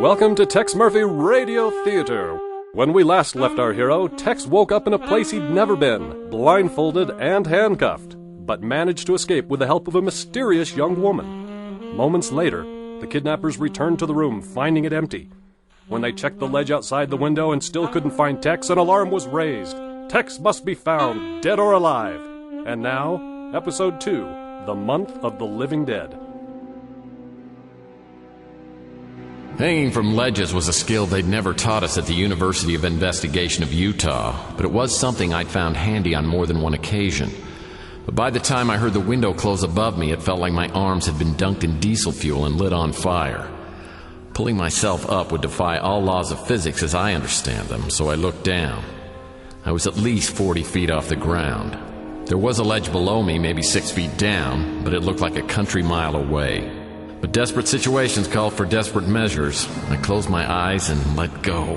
Welcome to Tex Murphy Radio Theater. When we last left our hero, Tex woke up in a place he'd never been, blindfolded and handcuffed, but managed to escape with the help of a mysterious young woman. Moments later, the kidnappers returned to the room, finding it empty. When they checked the ledge outside the window and still couldn't find Tex, an alarm was raised. Tex must be found, dead or alive. And now, Episode 2, The Month of the Living Dead. Hanging from ledges was a skill they'd never taught us at the University of Investigation of Utah, but it was something I'd found handy on more than one occasion. But by the time I heard the window close above me, it felt like my arms had been dunked in diesel fuel and lit on fire. Pulling myself up would defy all laws of physics as I understand them, so I looked down. I was at least 40 feet off the ground. There was a ledge below me, maybe 6 feet down, but it looked like a country mile away. But desperate situations called for desperate measures. I closed my eyes and let go.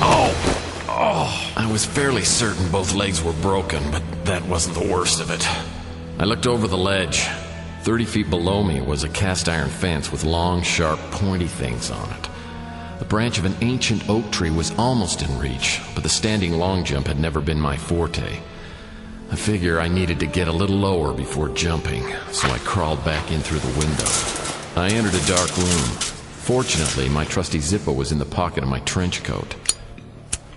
I was fairly certain both legs were broken, but that wasn't the worst of it. I looked over the ledge. 30 feet below me was a cast iron fence with long, sharp, pointy things on it. The branch of an ancient oak tree was almost in reach, but the standing long jump had never been my forte. I figure I needed to get a little lower before jumping, so I crawled back in through the window. I entered a dark room. Fortunately, my trusty Zippo was in the pocket of my trench coat.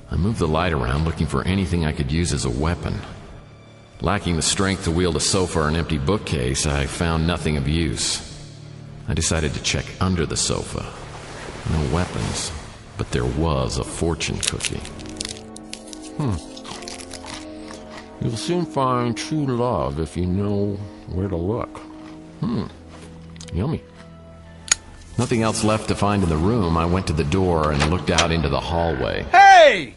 I moved the light around, looking for anything I could use as a weapon. Lacking the strength to wield a sofa or an empty bookcase, I found nothing of use. I decided to check under the sofa. No weapons, but there was a fortune cookie. You'll soon find true love if you know where to look. Yummy. Nothing else left to find in the room, I went to the door and looked out into the hallway. Hey!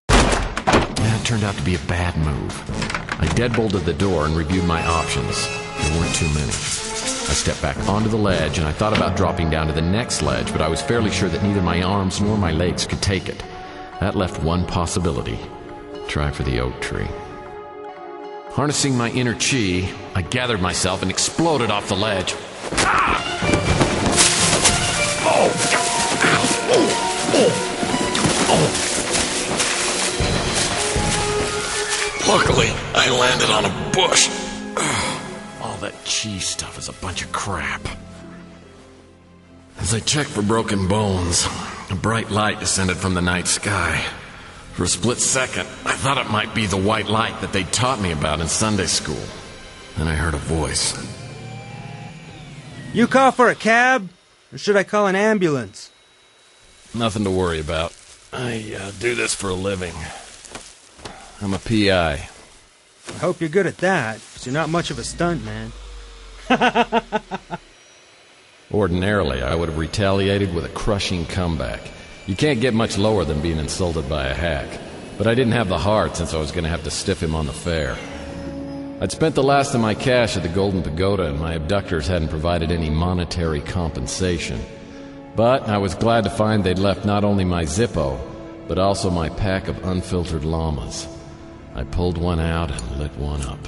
That turned out to be a bad move. I deadbolted the door and reviewed my options. There weren't too many. I stepped back onto the ledge and I thought about dropping down to the next ledge, but I was fairly sure that neither my arms nor my legs could take it. That left one possibility. Try for the oak tree. Harnessing my inner chi, I gathered myself and exploded off the ledge. Luckily, I landed on a bush. All that chi stuff is a bunch of crap. As I checked for broken bones, a bright light descended from the night sky. For a split second, I thought it might be the white light that they taught me about in Sunday school. Then I heard a voice. You call for a cab? Or should I call an ambulance? Nothing to worry about. I do this for a living. I'm a PI. I hope you're good at that, because you're not much of a stunt man. Ordinarily, I would have retaliated with a crushing comeback. You can't get much lower than being insulted by a hack. But I didn't have the heart since I was going to have to stiff him on the fare. I'd spent the last of my cash at the Golden Pagoda and my abductors hadn't provided any monetary compensation. But I was glad to find they'd left not only my Zippo, but also my pack of unfiltered llamas. I pulled one out and lit one up.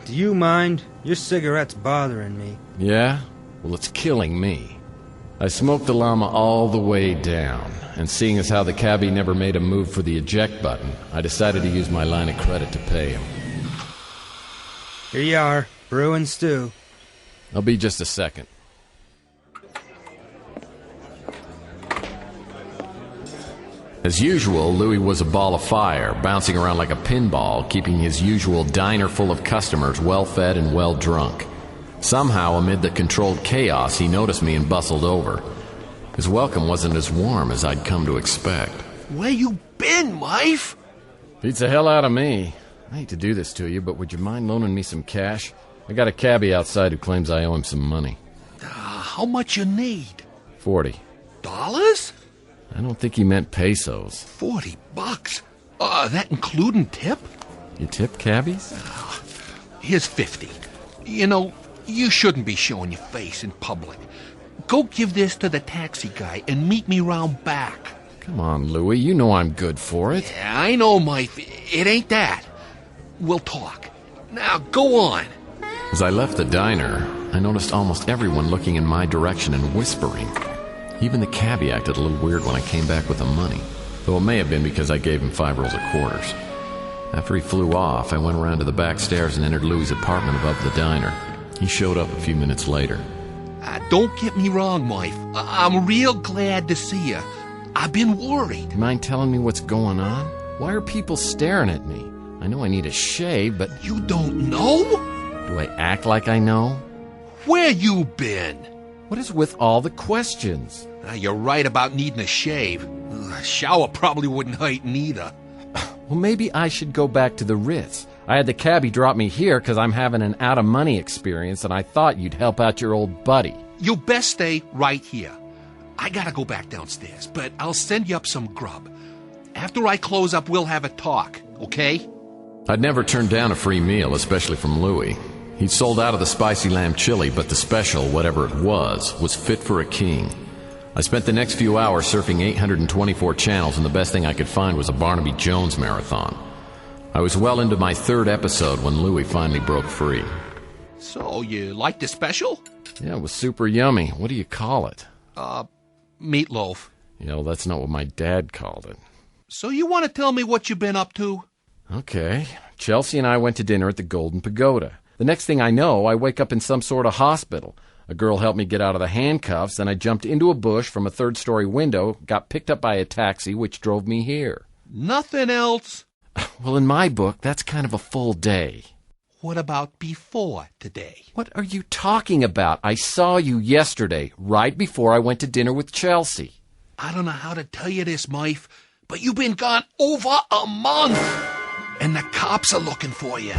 Do you mind? Your cigarette's bothering me. Yeah? Well, it's killing me. I smoked the llama all the way down, and seeing as how the cabbie never made a move for the eject button, I decided to use my line of credit to pay him. Here you are, brewing stew. I'll be just a second. As usual, Louis was a ball of fire, bouncing around like a pinball, keeping his usual diner full of customers well-fed and well-drunk. Somehow, amid the controlled chaos, he noticed me and bustled over. His welcome wasn't as warm as I'd come to expect. Where you been, wife? Beats the hell out of me. I hate to do this to you, but would you mind loaning me some cash? I got a cabbie outside who claims I owe him some money. How much you need? $40. I don't think he meant pesos. $40? That including tip? You tip cabbies? Here's 50. You know, you shouldn't be showing your face in public. Go give this to the taxi guy and meet me round back. Come on, Louis. You know I'm good for it. Yeah, I know, Mike. It ain't that. We'll talk. Now, go on. As I left the diner, I noticed almost everyone looking in my direction and whispering. Even the cabbie acted a little weird when I came back with the money, though it may have been because I gave him 5 rolls of quarters. After he flew off, I went around to the back stairs and entered Louie's apartment above the diner. He showed up a few minutes later. Don't get me wrong, wife. I'm real glad to see you. I've been worried. Mind telling me what's going on? Why are people staring at me? I know I need a shave, but... You don't know? Do I act like I know? Where you been? What is with all the questions? You're right about needing a shave. A shower probably wouldn't hurt neither. Well, maybe I should go back to the Ritz. I had the cabbie drop me here because I'm having an out-of-money experience, and I thought you'd help out your old buddy. You best stay right here. I gotta go back downstairs, but I'll send you up some grub. After I close up, we'll have a talk, okay? I'd never turned down a free meal, especially from Louie. He'd sold out of the spicy lamb chili, but the special, whatever it was fit for a king. I spent the next few hours surfing 824 channels, and the best thing I could find was a Barnaby Jones marathon. I was well into my 3rd episode when Louie finally broke free. So, you like the special? Yeah, it was super yummy. What do you call it? Meatloaf. Well, that's not what my dad called it. So you want to tell me what you've been up to? Okay. Chelsea and I went to dinner at the Golden Pagoda. The next thing I know, I wake up in some sort of hospital. A girl helped me get out of the handcuffs, and I jumped into a bush from a 3rd-story window, got picked up by a taxi, which drove me here. Nothing else? Well, in my book, that's kind of a full day. What about before today? What are you talking about? I saw you yesterday, right before I went to dinner with Chelsea. I don't know how to tell you this, Mife, but you've been gone over a month, and the cops are looking for you.